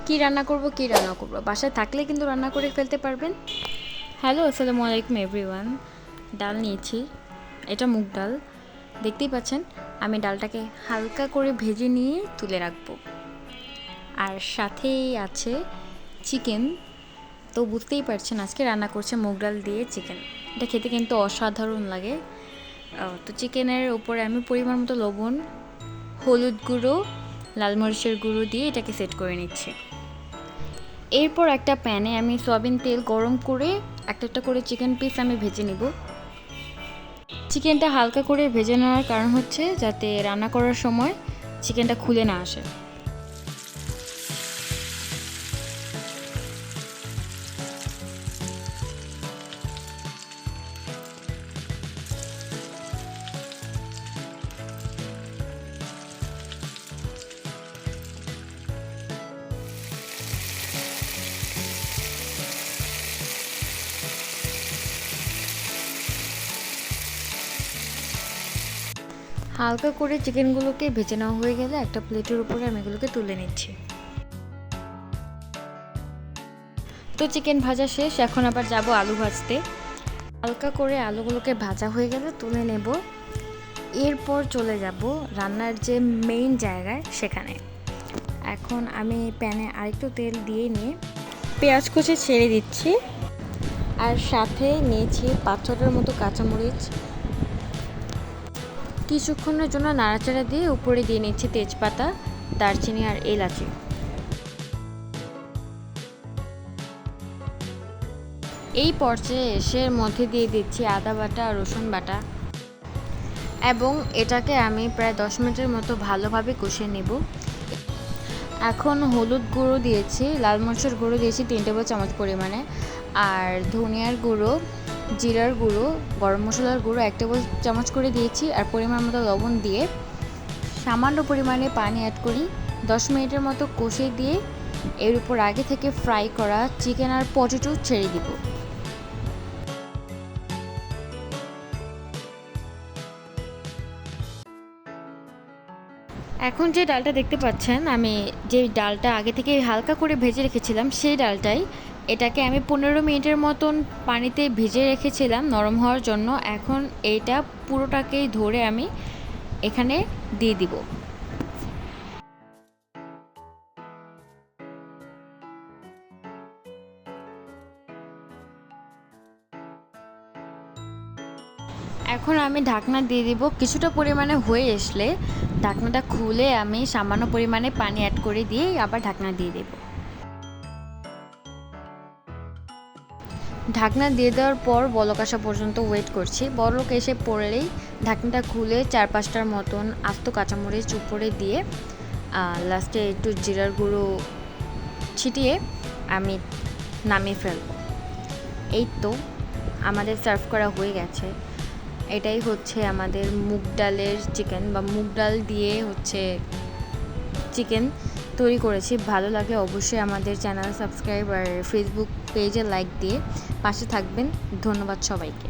কি রান্না করব বাসায় থাকলে কিন্তু রান্না করে ফেলতে পারবেন। হ্যালো, আসসালামু আলাইকুম এভরিওয়ান। ডাল নিয়েছি, এটা মুগ ডাল। দেখতেই পাচ্ছেন আমি ডালটাকে হালকা করে ভেজে নিয়ে তুলে রাখবো। আর সাথেই আছে চিকেন। তো বুঝতেই পারছেন আজকে রান্না করছে মুগ ডাল দিয়ে চিকেন। এটা খেতে কিন্তু অসাধারণ লাগে। তো চিকেনের উপরে আমি পরিমাণ মতো লবণ, হলুদ গুঁড়ো, লাল মরিচের গুঁড়ো দিয়ে এটাকে সেট করে নিচ্ছি। এরপর একটা প্যানে আমি সয়াবিন তেল গরম করে একটা একটা করে চিকেন পিস আমি ভেজে নিব। চিকেনটা হালকা করে ভেজে নেওয়ার কারণ হচ্ছে যাতে রান্না করার সময় চিকেনটা খুলে না আসে। হালকা করে চিকেনগুলোকে ভেজে নেওয়া হয়ে গেলে একটা প্লেটের উপরে আমি এগুলোকে তুলে নিচ্ছি। তো চিকেন ভাজা শেষ, এখন আবার যাব আলু ভাজতে। হালকা করে আলুগুলোকে ভাজা হয়ে গেলে তুলে নেব। এরপর চলে যাব রান্নার যে মেইন জায়গায় সেখানে। এখন আমি প্যানে আরেকটু তেল দিয়ে নিয়ে পেঁয়াজ কুচি ছেড়ে দিচ্ছি, আর সাথে নিয়েছি 5-6টার মতো কাঁচামরিচ। কিছুক্ষণের জন্য নাড়াচাড়া দিয়ে উপরে দিয়ে নিচ্ছি তেজপাতা, দারচিনি আর এলাচি। এই পর্যায়ে এসে এর মধ্যে দিয়ে দিচ্ছি আদা বাটা আর রসুন বাটা, এবং এটাকে আমি প্রায় 10 মিনিটের মতো ভালোভাবে কষিয়ে নেব। এখন হলুদ গুঁড়ো দিয়েছি, লাল মরিচের গুঁড়ো দিয়েছি 3 টেবিল চামচ পরিমাণে, আর ধনিয়ার গুঁড়ো, জিরার গুঁড়ো, গরম মশলার গুঁড়ো 1 টেবিল চামচ করে দিয়েছি, আর পরিমাণ মতো লবণ দিয়ে সামান্য পরিমাণে পানি অ্যাড করি। 10 মিনিটের মতো কষিয়ে দিয়ে এর উপর আগে থেকে ফ্রাই করা চিকেন আর পটেটো ছেড়ে দিব। এখন যে ডালটা দেখতে পাচ্ছেন, আমি যে ডালটা আগে থেকে হালকা করে ভেজে রেখেছিলাম সেই ডালটাই, এটাকে আমি 15 মিনিটের মতন পানিতে ভিজে রেখেছিলাম নরম হওয়ার জন্য। এখন এইটা পুরোটাকেই ধরে আমি এখানে দিয়ে দিব। এখন আমি ঢাকনা দিয়ে দিব। কিছুটা পরিমাণে হয়ে আসলে ঢাকনাটা খুলে আমি সামান্য পরিমাণে পানি অ্যাড করে দিয়ে আবার ঢাকনা দিয়ে দেব। ঢাকনা দিয়ে দেওয়ার পর বলক আসা পর্যন্ত ওয়েট করছি। বলক এসে পড়লেই ঢাকনাটা খুলে 4-5টার মতন আস্ত কাঁচামরিচ উপরে দিয়ে লাস্টে একটু জিরার গুঁড়ো ছিটিয়ে আমি নামিয়ে ফেলব। এই তো আমাদের সার্ভ করা হয়ে গেছে। এটাই হচ্ছে আমাদের মুগ ডালের চিকেন, বা মুগ ডাল দিয়ে হচ্ছে চিকেন তৈরি করেছি। ভালো লাগলে অবশ্যই আমাদের চ্যানেল সাবস্ক্রাইব আর ফেসবুক পেজে লাইক দিয়ে পাশে থাকবেন। ধন্যবাদ সবাইকে।